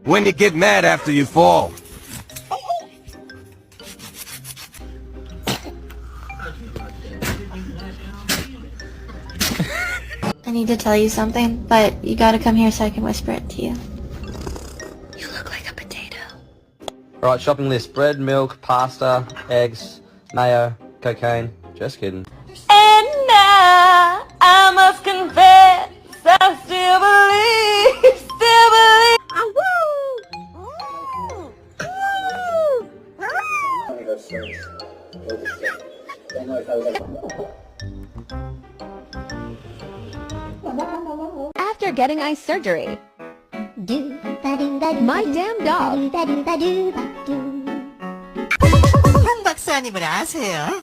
When you get mad after you fall. I need to tell you something, but you gotta come here so I can whisper it to you. You look like a potato. Alright, shopping list. Bread, milk, pasta, eggs, mayo, cocaine. Just kidding. And now I must confess, I still believe, After getting eye surgery, my damn dog. 홍 박사님을 아세요?